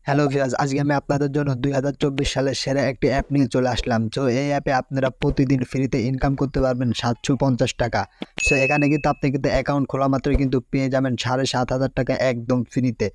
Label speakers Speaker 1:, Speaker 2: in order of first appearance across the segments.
Speaker 1: Hello viewers, আজকে আমি আপনাদের জন্য 2024 সালের সেরা একটি অ্যাপ নিয়ে চলে আসলাম। সো এই অ্যাপে আপনারা প্রতিদিন ফ্রিতে ইনকাম করতে পারবেন 750 টাকা। সো এখানে কিন্তু আপনি কিন্তু অ্যাকাউন্ট খোলা মাত্রই কিন্তু পেয়ে যাবেন 7,500 টাকা একদম ফ্রিতে।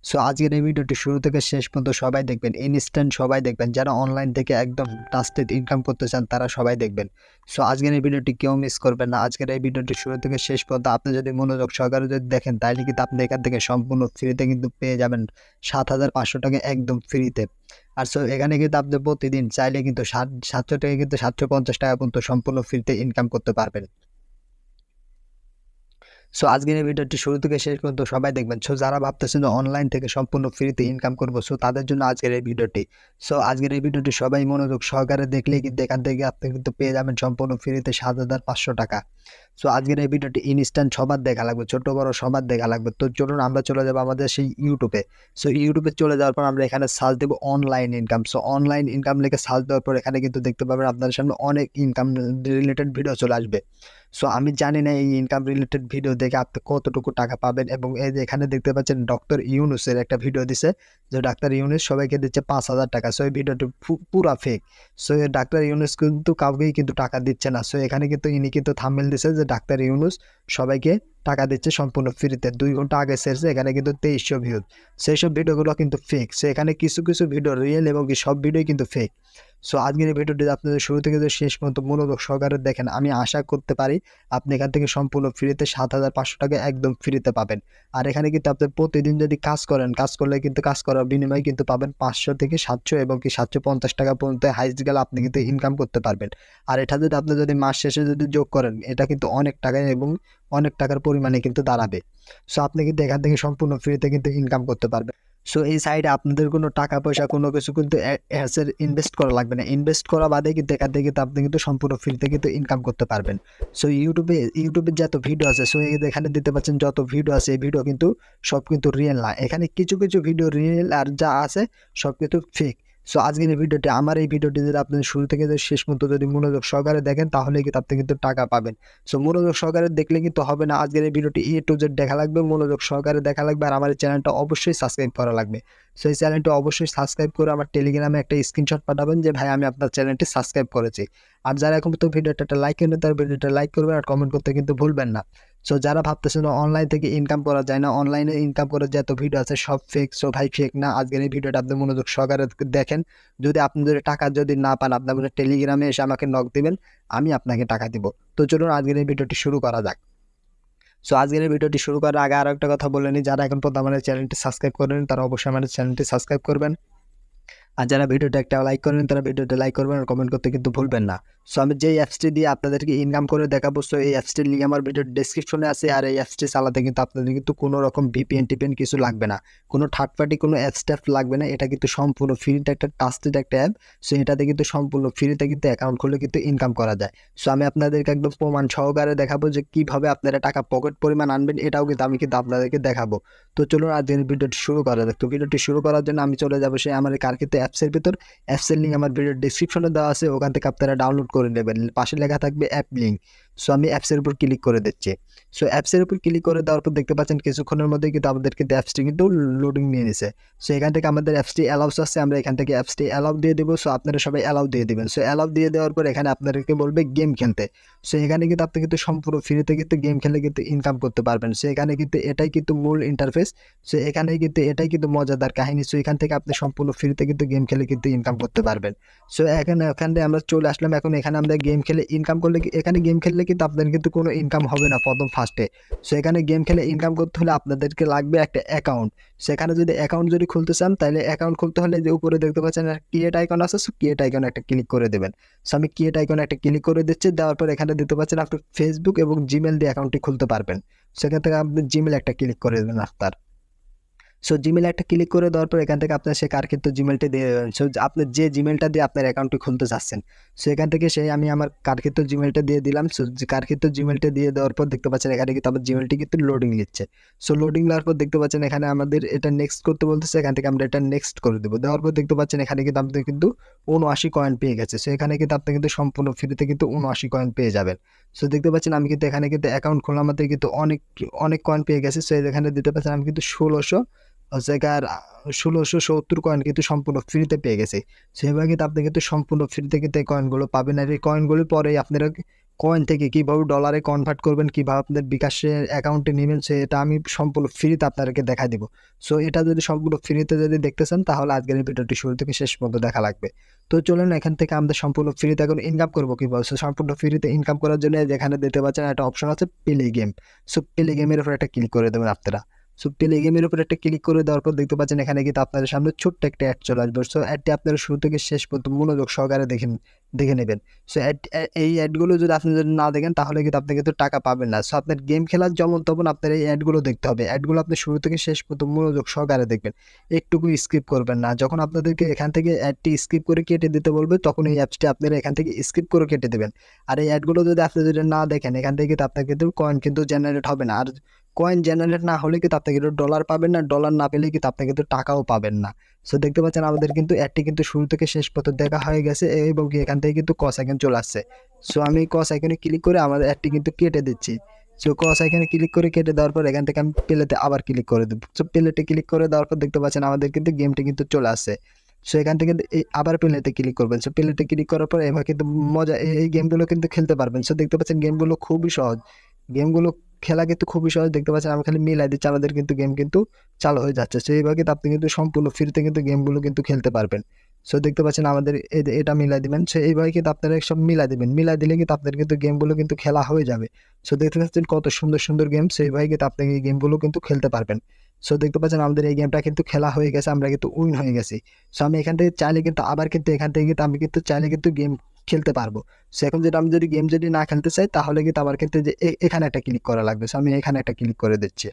Speaker 1: সো আজকের এই ভিডিওটি শুরু থেকে শেষ পর্যন্ত সবাই দেখবেন, ইনস্ট্যান্ট সবাই দেখবেন। যারা অনলাইন থেকে একদম ট্রাস্টেড ইনকাম করতে চান তারা সবাই দেখবেন। সো আজকের এই ভিডিওটি কেউ মিস করবেন না। আজকের এই ভিডিওটি শুরু থেকে শেষ পর্যন্ত আপনি যদি মনোযোগ সহকারে যদি দেখেন তাহলে কিন্তু আপনি এখান থেকে সম্পূর্ণ ফ্রিতে কিন্তু পেয়ে যাবেন 7,500 টাকা একদম ফ্রিতে। আর সো এখানে কিন্তু আপনি প্রতিদিন চাইলে কিন্তু 700 থেকে কিন্তু 750 টাকা পর্যন্ত সম্পূর্ণ ফ্রিতে ইনকাম করতে পারবেন। সো আজকের এই ভিডিওটি শুরু থেকে শেষ পর্যন্ত সবাই দেখবেন। সো যারা ভাবতেছেন যে অনলাইন থেকে সম্পূর্ণ ফ্রিতে ইনকাম করব, সো তাদের জন্য আজকের এই ভিডিওটি। সো আজকের এই ভিডিওটি সবাই মনোযোগ সহকারে দেখলেই কিন্তু এখান থেকে আপনি কিন্তু পেয়ে যাবেন সম্পূর্ণ ফ্রিতে 7,500 টাকা। সো আজকের এই ভিডিওটি ইনস্ট্যান্ট সবার দেখা লাগবে, ছোট বড় সবার দেখা লাগবে। তো চলুন আমরা চলে যাবো আমাদের সেই ইউটিউবে। সো ইউটিউবে চলে যাওয়ার পর আমরা এখানে সার্চ দেবো online income. So online income লিখে সার্চ দেওয়ার পর এখানে কিন্তু দেখতে পাবেন আপনাদের সামনে অনেক ইনকাম রিলেটেড ভিডিও চলে আসবে। সো আমি জানি না এই ইনকাম রিলেটেড ভিডিও দেখে আপনি কতটুকু টাকা পাবেন, এবং এই যে এখানে দেখতে পাচ্ছেন ডক্টর ইউনুসের একটা ভিডিও দিছে যে ডাক্তার ইউনুস সবাইকে দিচ্ছে 5,000 টাকা। সো এই ভিডিওটি পুরা ফেক। সো এই ডাক্তার ইউনুস কিন্তু কাউকেই কিন্তু টাকা দিচ্ছে না। সো এখানে কিন্তু ইনি কিন্তু থাম্বনেল দিছে যে ডাক্তার ইউনুস সবাইকে টাকা দিচ্ছে সম্পূর্ণ ফ্রিতে। 2 ঘন্টা আগে ছেড়েছে, এখানে কিন্তু 2300 ভিউজ। সেই সব ভিডিওগুলো কিন্তু ফেক। সো এখানে কিছু কিছু ভিডিও রিয়েল এবং কি সব ভিডিওই কিন্তু ফেক। সো আজকের এই ভিডিওটি আপনাদের শুরু থেকে যে শেষ পর্যন্ত মনোযোগ সহকারে দেখেন, আমি আশা করতে পারি আপনি এখান থেকে সম্পূর্ণ ফ্রিতে 7,500 টাকা একদম ফ্রিতে পাবেন। আর এখানে কিন্তু আপনি প্রতিদিন যদি কাজ করেন, কাজ করলে কিন্তু কাজ করার বিনিময়ে কিন্তু পাবেন 500 থেকে 700 এবং কি 750 টাকা পর্যন্ত হাইস্ট গেলে আপনি কিন্তু ইনকাম করতে পারবেন। আর এটা যদি আপনি যদি মাস শেষে যদি যোগ করেন, এটা কিন্তু অনেক টাকা এবং অনেক টাকার পরিমাণে কিন্তু দাঁড়াবে। সো আপনি কিন্তু এখান থেকে সম্পূর্ণ ফ্রিতে কিন্তু ইনকাম করতে পারবেন। সো এই সাইডে আপনাদের কোনো টাকা পয়সা কোনো কিছু কিন্তু অ্যাডসের ইনভেস্ট করা লাগবে না। ইনভেস্ট করা বাদে কিন্তু এখান থেকে কিন্তু আপনি কিন্তু সম্পূর্ণ ফ্রিতে কিন্তু ইনকাম করতে পারবেন। সো ইউটিউবে যত ভিডিও আছে, সো এখানে দিতে পাচ্ছেন যত ভিডিও আছে, এই ভিডিও কিন্তু সব কিন্তু রিয়েল না। এখানে কিছু কিছু ভিডিও রিয়েল আর যা আছে সব কিন্তু ফেক। সো আজকের এই ভিডিওটি, আমার এই ভিডিওটি যদি আপনি শুরু থেকে যদি শেষ পর্যন্ত যদি মনোযোগ সহকারে দেখেন তাহলে কিন্তু আপনি কিন্তু টাকা পাবেন। সো মনোযোগ সহকারে দেখলে কিন্তু হবে না। আজকের এই ভিডিওটি A to Z দেখা লাগবে, মনোযোগ সহকারে দেখা লাগবে, আর আমার এই চ্যানেলটা অবশ্যই সাবস্ক্রাইব করা লাগবে। সো এই চ্যানেলটি অবশ্যই সাবস্ক্রাইব করে আমার টেলিগ্রামে একটা স্ক্রিনশট পাঠাবেন যে ভাই আমি আপনার চ্যানেলটি সাবস্ক্রাইব করেছি। আর যারা এখন তো ভিডিওটা একটা লাইক করেন, তার ভিডিওটা লাইক করবেন আর কমেন্ট করতে কিন্তু ভুলবেন না। সো যারা ভাবতেছেন অনলাইন থেকে ইনকাম করা যায় না, অনলাইনে ইনকাম করার যত ভিডিও আছে সব ফেক, সো ভাই ফেক না। আজকের এই ভিডিওটা আপনি মনোযোগ সহকারে দেখেন। যদি আপনি যদি টাকা যদি না পান, আপনার টেলিগ্রামে এসে আমাকে নক দিবেন, আমি আপনাকে টাকা দিব। তো চলুন আজকের এই ভিডিওটি শুরু করা যাক। সো আজকের এই ভিডিওটি শুরু করার আগে আরো একটা কথা বলে নিই, যারা এখন পর্যন্ত আমাদের চ্যানেলটি সাবস্ক্রাইব করেন তারা অবশ্যই আমাদের চ্যানেলটি সাবস্ক্রাইব করবেন। আর যারা ভিডিওটা একটা লাইক করবেন তারা ভিডিওটা লাইক করবেন আর কমেন্ট করতে কিন্তু ভুলবেন না। সো আমি যেই অ্যাপসটি দিয়ে আপনাদেরকে ইনকাম করে দেখাবো, সো এই অ্যাপসটির লিঙ্ক আমার ভিডিওর ডেসক্রিপশনে আছে। আর এই অ্যাপসটি চালাতে কিন্তু আপনাদের কিন্তু কোনো রকম ভিপিএন টিপিএন কিছু লাগবে না, কোনো থার্ড পার্টি কোনো অ্যাপস ট্যাপ লাগবে না। এটা কিন্তু সম্পূর্ণ ফ্রিতে একটা ট্রাস্টেড একটা অ্যাপ। সো এটাতে কিন্তু সম্পূর্ণ ফ্রিতে কিন্তু অ্যাকাউন্ট খুলে কিন্তু ইনকাম করা যায়। সো আমি আপনাদেরকে একদম প্রমাণ সহকারে দেখাবো যে কীভাবে আপনারা টাকা পকেট পরিমাণ আনবেন, এটাও কিন্তু আমি কিন্তু আপনাদেরকে দেখাবো। তো চলুন আজকের ভিডিওটি শুরু করা যাক। তো ভিডিওটি শুরু করার জন্য আমি চলে যাবো সেই আমার কার্কিত অ্যাপসের ভিতর। অ্যাপসের লিঙ্ক আমার ভিডিওর ডেসক্রিপশনে দেওয়া আছে, ওখান থেকে আপনারা ডাউনলোড করে নেবেন। পাশে লেখা থাকবে অ্যাপ লিঙ্ক। সো আমি অ্যাপসের উপর ক্লিক করে দিচ্ছি। সো অ্যাপসের উপর ক্লিক করে দেওয়ার পর দেখতে পাচ্ছেন কিছুক্ষণের মধ্যে কিন্তু আমাদের কিন্তু অ্যাপসটি কিন্তু লোডিং নিয়ে নিছে। সো এখান থেকে আমাদের অ্যাপসটি অ্যালাউস আছে, আমরা এখান থেকে অ্যাপসটি অ্যালাউ দিয়ে দেবো। সো আপনারা সবাই অ্যালাউ দিয়ে দেবেন। সো অ্যালাউ দিয়ে দেওয়ার পর এখানে আপনাদেরকে বলবে গেম খেলতে। সো এখানে কিন্তু আপনি কিন্তু সম্পূর্ণ ফ্রিতে কিন্তু গেম খেলে কিন্তু ইনকাম করতে পারবেন। সো এখানে কিন্তু এটাই কিন্তু মূল ইন্টারফেস। সো এখানে কিন্তু এটাই কিন্তু মজাদার কাহিনী। সো এখান থেকে আপনি সম্পূর্ণ ফ্রিতে কিন্তু গেম খেলে কিন্তু ইনকাম করতে পারবেন। সো এখানে আমরা চলে আসলাম। এখন এখানে আমরা গেম খেলে ইনকাম করলে এখানে গেম খেললে কিন্তু আপনাদের কিন্তু কোনো ইনকাম হবে না প্রথম ফার্স্টে। সো এখানে গেম খেলে ইনকাম করতে হলে আপনাদেরকে লাগবে একটা অ্যাকাউন্ট। সেখানে যদি অ্যাকাউন্ট যদি খুলতে চান, তাহলে অ্যাকাউন্ট খুলতে হলে যে উপরে দেখতে পাচ্ছেন ক্রিয়েট আইকন আছে, সো ক্রিয়েট আইকনে একটা ক্লিক করে দেবেন। সো আমি ক্রিয়েট আইকনে একটা ক্লিক করে দিচ্ছি। দেওয়ার পর এখানে দেখতে পাচ্ছেন আপনি ফেসবুক এবং জিমেল দিয়ে অ্যাকাউন্টটি খুলতে পারবেন। সেখান থেকে আপনি জিমেল একটা ক্লিক করে দেবেন আপনার। সো জিমেল একটা ক্লিক করে দেওয়ার পর এখান থেকে আপনার সে কার্কিত জিমেলটি দিয়ে দেবেন। সো আপনি যে জিমেলটা দিয়ে আপনার অ্যাকাউন্টটি খুলতে চাচ্ছেন, সো এখান থেকে সেই আমি আমার কার্কিত জিমেলটা দিয়ে দিলাম। সো কার্কিত জিমেলটা দিয়ে দেওয়ার পর দেখতে পাচ্ছেন এখানে কিন্তু আমার জিমেলটি কিন্তু লোডিং নিচ্ছে। সো লোডিং নেওয়ার পর দেখতে পাচ্ছেন এখানে আমাদের এটা নেক্সট করতে বলতেছে, এখান থেকে আমরা এটা নেক্সট করে দেবো। দেওয়ার পর দেখতে পাচ্ছেন এখানে কিন্তু আমাদের কিন্তু 79 কয়েন পেয়ে গেছে। সো এখানে কিন্তু আপনি কিন্তু সম্পূর্ণ ফ্রিতে কিন্তু 79 কয়েন পেয়ে যাবেন। সো দেখতে পাচ্ছেন আমি কিন্তু এখানে কিন্তু অ্যাকাউন্ট খোলা মাত্রই কিন্তু অনেক অনেক কয়েন পেয়ে গেছে। সো এখানে দিতে পাচ্ছেন আমি কিন্তু হচ্ছে গিয়ে 1670 কয়েন কিন্তু সম্পূর্ণ ফ্রিতে পেয়ে গেছি। সেভাবে কিন্তু আপনি কিন্তু সম্পূর্ণ ফ্রিতে কিন্তু এই কয়েনগুলো পাবেন। আর এই কয়েনগুলো পরে আপনারা কয়েন থেকে কীভাবে ডলারে কনভার্ট করবেন, কীভাবে আপনার বিকাশের অ্যাকাউন্টে নেবেন, সেটা আমি সম্পূর্ণ ফ্রিতে আপনাদেরকে দেখাই দিব। সো এটা যদি সম্পূর্ণ ফ্রিতে যদি দেখতে চান তাহলে আজকের এই ভিডিওটি শুরু থেকে শেষ পর্যন্ত দেখা লাগবে। তো চলুন এখান থেকে আমরা সম্পূর্ণ ফ্রিতে এখন ইনকাম করবো কীভাবে। সো সম্পূর্ণ ফ্রিতে ইনকাম করার জন্য যেখানে দেখতে পাচ্ছেন একটা অপশন আছে প্লে গেম। সো প্লে গেমের উপর একটা ক্লিক করে দেবেন আপনারা। সো প্লে গেমের উপর একটা ক্লিক করে দেওয়ার পর দেখতে পাচ্ছেন এখানে কিন্তু আপনাদের সামনে ছোট্ট একটা অ্যাড চলে আসবে। সো অ্যাডটি আপনারা শুরু থেকে শেষ পর্যন্ত মনোযোগ সহকারে দেখে নেবেন। সো এই অ্যাডগুলো যদি আপনি যদি না দেখেন তাহলে কিন্তু আপনি কিন্তু টাকা পাবেন না। সো আপনার গেম খেলার যেমন তখন আপনার এই অ্যাডগুলো দেখতে হবে। অ্যাডগুলো আপনি শুরু থেকে শেষ পর্যন্ত মনোযোগ সহকারে দেখবেন, একটুকু স্কিপ করবেন না। যখন আপনাদেরকে এখান থেকে অ্যাডটি স্কিপ করে কেটে দিতে বলবে তখন এই অ্যাপসটি আপনারা এখান থেকে স্কিপ করে কেটে দেবেন। আর এই অ্যাডগুলো যদি আপনি যদি না দেখেন এখান থেকে কিন্তু আপনার কিন্তু কয়েন কিন্তু জেনারেট হবে না। আর কয়েন জেনারেট না হলে কিন্তু আপনি কিন্তু ডলার পাবেন না, ডলার না পেলে কিন্তু আপনি কিন্তু টাকাও পাবেন না। সো দেখতে পাচ্ছেন আমাদের কিন্তু অ্যাডটি কিন্তু শুরু থেকে শেষ পর্যন্ত দেখা হয়ে গেছে এবং কি এখান থেকে কিন্তু কস আইকন চলে আসছে। সো আমি কস আইকনে ক্লিক করে আমাদের অ্যাডটি কিন্তু কেটে দিচ্ছি। সো কস আইকনে ক্লিক করে কেটে দেওয়ার পর এখান থেকে আমি প্লেতে আবার ক্লিক করে দেবো। সো প্লেতে ক্লিক করে দেওয়ার পর দেখতে পাচ্ছেন আমাদের কিন্তু গেমটি কিন্তু চলে আসছে। সো এখান থেকে আবার প্লেতে ক্লিক করবেন। সো প্লেতে ক্লিক করার পর এবার কিন্তু মজা এই গেমগুলো কিন্তু খেলতে পারবেন। সো দেখতে পাচ্ছেন গেমগুলো খুবই সহজ। গেমগুলো খেলা কিন্তু খুবই সহজ। দেখতে পাচ্ছেন আমি খালি মিলাই দিচ্ছি, আমাদের কিন্তু গেম কিন্তু চালু হয়ে যাচ্ছে। সো এইভাবে কিন্তু আপনি কিন্তু সম্পূর্ণ ফ্রিতে কিন্তু গেমগুলো কিন্তু খেলতে পারবেন। সো দেখতে পাচ্ছেন আমাদের এটা মিলাই দিবেন। সো এইভাবে কিন্তু আপনারা সব মিলাই দিবেন। মিলাই দিলে কিন্তু আপনার কিন্তু গেমগুলো কিন্তু খেলা হয়ে যাবে। সো দেখতে পাচ্ছেন কত সুন্দর সুন্দর গেম। সো এইভাবে কিন্তু আপনি এই গেমগুলো কিন্তু খেলতে পারবেন। সো দেখতে পাচ্ছেন আমাদের এই গেমটা কিন্তু খেলা হয়ে গেছে, আমরা কিন্তু উইন হয়ে গেছি। সো আমি এখান থেকে চাইলে কিন্তু আবার কিন্তু এখান থেকে কিন্তু আমি কিন্তু চাইলে কিন্তু গেম খেলতে পারবো। সো এখন যেটা আমি যদি গেম যদি না খেলতে চাই তাহলে কিন্তু আমার কিন্তু যে এখানে একটা ক্লিক করা লাগবে। সো আমি এখানে একটা ক্লিক করে দিচ্ছি।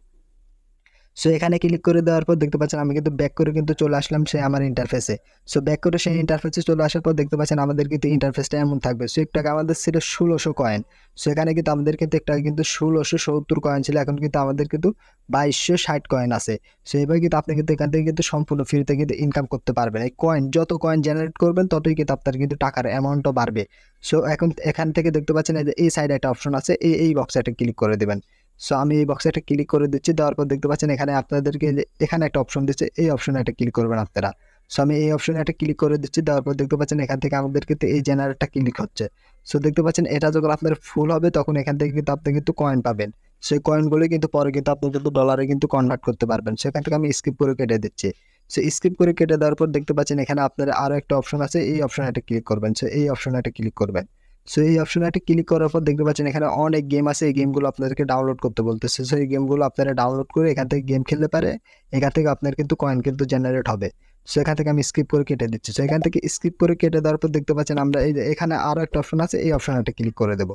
Speaker 1: সো এখানে ক্লিক করে দেওয়ার পর দেখতে পাচ্ছেন আমি কিন্তু ব্যাক করে কিন্তু চলে আসলাম সেই আমার ইন্টারফেসে। সো ব্যাক করে সেই ইন্টারফেসে চলে আসার পর দেখতে পাচ্ছেন আমাদের কিন্তু ইন্টারফেসটা এমন থাকবে। সো একটু আগে আমাদের ছিল 1600 কয়েন। সো এখানে কিন্তু আমাদের কিন্তু একটা কিন্তু 1670 কয়েন ছিল, এখন কিন্তু আমাদের কিন্তু 2260 কয়েন আছে। সো এবার কিন্তু আপনি কিন্তু এখান থেকে কিন্তু সম্পূর্ণ ফ্রিতে কিন্তু ইনকাম করতে পারবেন। এই কয়েন যত কয়েন জেনারেট করবেন ততই কিন্তু আপনার কিন্তু টাকার অ্যামাউন্টও বাড়বে। সো এখন এখান থেকে দেখতে পাচ্ছেন এই সাইডে একটা অপশন আছে, এই বক্সে একটা ক্লিক করে দেবেন। সো আমি এই বক্সে একটা ক্লিক করে দিচ্ছি। দেওয়ার পর দেখতে পাচ্ছেন এখানে আপনাদেরকে এখানে একটা অপশন দিচ্ছে, এই অপশনে একটা ক্লিক করবেন আপনারা। সো আমি এই অপশনে একটা ক্লিক করে দিচ্ছি। দেওয়ার পর দেখতে পাচ্ছেন এখান থেকে আমাদের কিন্তু এই জেনারেটটা ক্লিক হচ্ছে। সো দেখতে পাচ্ছেন এটা যখন আপনার ফুল হবে তখন এখান থেকে কিন্তু আপনি কিন্তু কয়েন পাবেন। সেই কয়েনগুলো কিন্তু পরে কিন্তু আপনি কিন্তু ডলারে কিন্তু কনভার্ট করতে পারবেন। সেখান থেকে আমি স্কিপ করে কেটে দিচ্ছি। সো স্কিপ করে কেটে দেওয়ার পর দেখতে পাচ্ছেন এখানে আপনার আরও একটা অপশন আছে, এই অপশনে একটা ক্লিক করবেন। সো এই অপশনে একটা ক্লিক করবেন। সো এই অপশনে একটা ক্লিক করার পর দেখতে পাচ্ছেন এখানে অনেক গেম আছে, এই গেমগুলো আপনাদেরকে ডাউনলোড করতে বলতেছে। সো এই গেমগুলো আপনারা ডাউনলোড করে এখান থেকে গেম খেলতে পারে, এখান থেকে আপনার কিন্তু কয়েন কিন্তু জেনারেট হবে। সো এখান থেকে আমি স্কিপ করে কেটে দিচ্ছি। সো এখান থেকে স্কিপ করে কেটে দেওয়ার পর দেখতে পাচ্ছেন আমরা এই যে এখানে আরও একটা অপশন আছে, এই অপশনে একটা ক্লিক করে দেবো।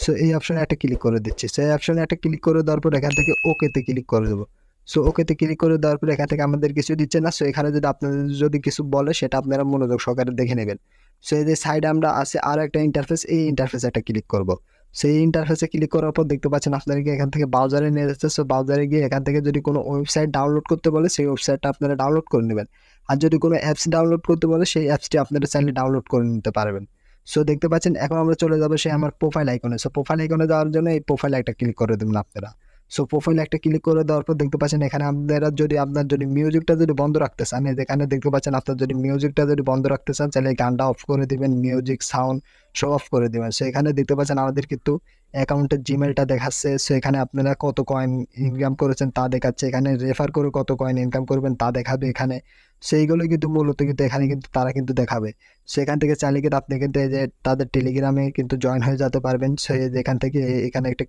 Speaker 1: সো এই অপশনে একটা ক্লিক করে দিচ্ছি। সো এই অপশনে একটা ক্লিক করে দেওয়ার পর এখান থেকে ওকেতে ক্লিক করে দেবো। সো ওকেতে ক্লিক করে দেওয়ার পর এখান থেকে আমাদের কিছু দিচ্ছে না। সো এখানে যদি আপনাদের যদি কিছু বলে সেটা আপনারা মনোযোগ সহকারে দেখে নেবেন। সো এই যে সাইডে আমরা আছে আরও একটা ইন্টারফেস, এই ইন্টারফেসে একটা ক্লিক করব। সেই ইন্টারফেসে ক্লিক করার পর দেখতে পাচ্ছেন আপনাদেরকে এখান থেকে ব্রাউজারে নিয়ে যাচ্ছে। সো ব্রাউজারে গিয়ে এখান থেকে যদি কোনো ওয়েবসাইট ডাউনলোড করতে বলে সেই ওয়েবসাইটটা আপনারা ডাউনলোড করে নেবেন। আর যদি কোনো অ্যাপস ডাউনলোড করতে বলে সেই অ্যাপসটি আপনারা চাইলে ডাউনলোড করে নিতে পারবেন। সো দেখতে পাচ্ছেন এখন আমরা চলে যাবো সেই আমার প্রোফাইল আইকনে। সো প্রোফাইল আইকনে যাওয়ার জন্য এই প্রোফাইলে একটা ক্লিক করে দেবেন আপনারা। সো প্রোফাইলে একটা ক্লিক করে দেওয়ার পর দেখতে পাচ্ছেন এখানে আপনারা যদি আপনার যদি মিউজিকটা যদি বন্ধ রাখতে চান, এখানে দেখতে পাচ্ছেন আপনার যদি মিউজিকটা যদি বন্ধ রাখতে চান তাহলে গানটা অফ করে দিবেন, মিউজিক সাউন্ড সব অফ করে দিবেন। সো এখানে দেখতে পাচ্ছেন আমাদের কিন্তু অ্যাকাউন্টের জিমেলটা দেখাচ্ছে। সো এখানে আপনারা কত কয়েন ইনকাম করেছেন তা দেখাচ্ছে, এখানে রেফার করে কত কয়েন ইনকাম করবেন তা দেখাবে এখানে। সেইগুলো কিন্তু মূলত কিন্তু এখানে কিন্তু তারা কিন্তু দেখাবে। সেখান থেকে চাইলে কিন্তু আপনি কিন্তু এই যে তাদের টেলিগ্রামে কিন্তু জয়েন হয়ে যেতে পারবেন। সে এখান থেকে এখানে একটা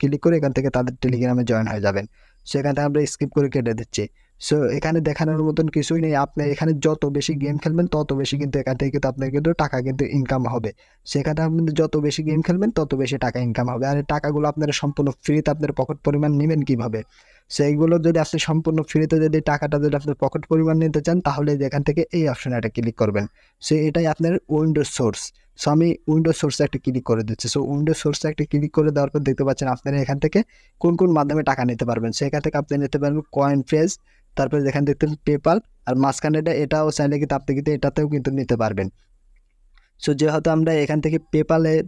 Speaker 1: ক্লিক করে এখান থেকে তাদের টেলিগ্রামে জয়েন হয়ে যাবেন। সেখান থেকে আমরা স্কিপ করে কেটে দিচ্ছি। সো এখানে দেখানোর মতন কিছুই নেই। আপনি এখানে যত বেশি গেম খেলবেন তত বেশি কিন্তু এখান থেকে কিন্তু আপনার কিন্তু টাকা কিন্তু ইনকাম হবে। সেখানে আপনি যত বেশি গেম খেলবেন তত বেশি টাকা ইনকাম হবে। আর এই টাকাগুলো আপনারা সম্পূর্ণ ফ্রিতে আপনার পকেট পরিমাণ নেবেন কীভাবে? সেইগুলো যদি আপনি সম্পূর্ণ ফ্রিতে যদি টাকাটা যদি আপনার পকেট পরিমাণ নিতে চান তাহলে এখান থেকে এই অপশনে একটা ক্লিক করবেন। সো এটাই আপনার উইন্ডোজ সোর্স। সো আমি উইন্ডোজ সোর্সে একটা ক্লিক করে দিচ্ছি। সো উইন্ডোজ সোর্সে একটা ক্লিক করে দেওয়ার পর দেখতে পাচ্ছেন আপনারা এখান থেকে কোন কোন মাধ্যমে টাকা নিতে পারবেন। সেখান থেকে আপনি নিতে পারবেন কয়েন ফ্রেজ, তারপরে যেখানে দেখতেন পেপাল, আর মাঝখানে এটাও চাইলে কিন্তু আপনি কিন্তু এটাতেও কিন্তু নিতে পারবেন। সো যেহেতু আমরা এখান থেকে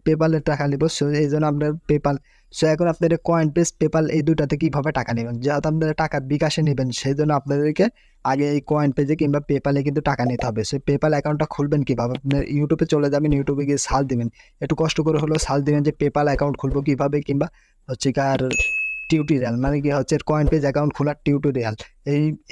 Speaker 1: পেপালে টাকা নিব, সো এই জন্য আপনার পেপাল। সো এখন আপনাদের কয়েনপেজ পেপাল এই দুটাতে কীভাবে টাকা নেবেন, যেহেতু আপনারা টাকা বিকাশে নেবেন সেই জন্য আপনাদেরকে আগে এই কয়েনপেজে কিংবা পেপালে কিন্তু টাকা নিতে হবে। সো পেপাল অ্যাকাউন্টটা খুলবেন কীভাবে, আপনার ইউটিউবে চলে যাবেন, ইউটিউবে গিয়ে সার্চ দেবেন, একটু কষ্ট করে হলেও সার্চ দেবেন যে পেপাল অ্যাকাউন্ট খুলবো কীভাবে, কিংবা হচ্ছে কার টিউটোরিয়াল, মানে কি হচ্ছে কয়েনপেজ অ্যাকাউন্ট খোলার টিউটোরিয়াল,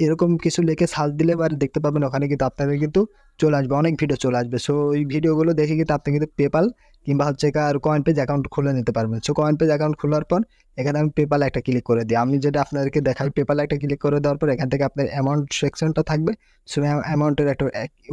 Speaker 1: এরকম কিছু লিখে সার্চ দিলে এবার দেখতে পাবেন ওখানে কিন্তু আপনাদের কিন্তু চলে আসবে, অনেক ভিডিও চলে আসবে। সো ওই ভিডিওগুলো দেখে কিন্তু আপনি কিন্তু পেপাল কিংবা হচ্ছে কার কয়েনপেজ অ্যাকাউন্ট খুলে নিতে পারবেন। সো কয়েনপেজ অ্যাকাউন্ট খোলার পর এখানে আমি পেপাল একটা ক্লিক করে দিই, আমি যেটা আপনাদেরকে দেখাই, পেপাল একটা ক্লিক করে দেওয়ার পর এখান থেকে আপনার অ্যামাউন্ট সেকশনটা থাকবে। সো অ্যামাউন্টের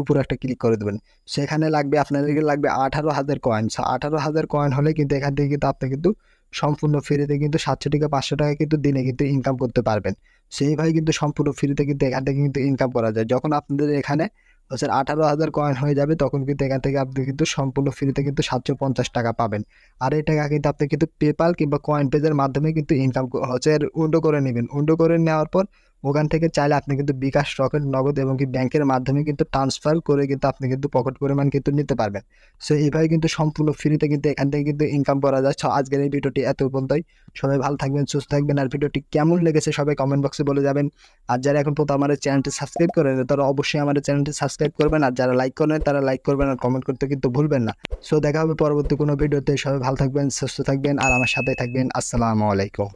Speaker 1: উপরে একটা ক্লিক করে দেবেন। সেখানে লাগবে আপনাদেরকে লাগবে 18,000 কয়েন। সো 18,000 কয়েন হলে কিন্তু এখান থেকে কিন্তু আপনি কিন্তু সম্পূর্ণ ফ্রিতে কিন্তু 700 টাকা 500 টাকা কিন্তু দিনে কিন্তু ইনকাম করতে পারবেন। সেইভাবে কিন্তু সম্পূর্ণ ফ্রিতে কিন্তু এখান থেকে কিন্তু ইনকাম করা যায়। যখন আপনাদের এখানে হচ্ছে 18,000 কয়েন হয়ে যাবে তখন কিন্তু এখান থেকে আপনি কিন্তু সম্পূর্ণ ফ্রিতে কিন্তু 750 টাকা পাবেন। আর এই টাকা কিন্তু আপনি কিন্তু পেপাল কিংবা কয়েনপেজের মাধ্যমে কিন্তু ইনকাম হচ্ছে উইথড্র করে নেবেন। উইথড্র করে নেওয়ার পর ওখান থেকে চাইলে আপনি কিন্তু বিকাশ, রকেট, নগদ এবং কি ব্যাংকের মাধ্যমে কিন্তু ট্রান্সফার করে কিন্তু আপনি কিন্তু পকেট পরিমাণ কিন্তু নিতে পারবেন। সো এইভাবে কিন্তু সম্পূর্ণ ফ্রিতে কিন্তু এখান থেকে কিন্তু ইনকাম করা যায়। সো আজকের এই ভিডিওটি এত পর্যন্তই। সবাই ভালো থাকবেন, সুস্থ থাকবেন। আর ভিডিওটি কেমন লেগেছে সবাই কমেন্ট বক্সে বলে যাবেন। আর যারা এখন পর্যন্ত আমার চ্যানেলটি সাবস্ক্রাইব করেন তারা অবশ্যই আমার চ্যানেলটি সাবস্ক্রাইব করবেন। আর যারা লাইক করেন তারা লাইক করবেন আর কমেন্ট করতে কিন্তু ভুলবেন না। সো দেখা হবে পরবর্তী কোনো ভিডিওতে। সবাই ভালো থাকবেন, সুস্থ থাকবেন আর আমার সাথে থাকবেন। আসসালামু আলাইকুম।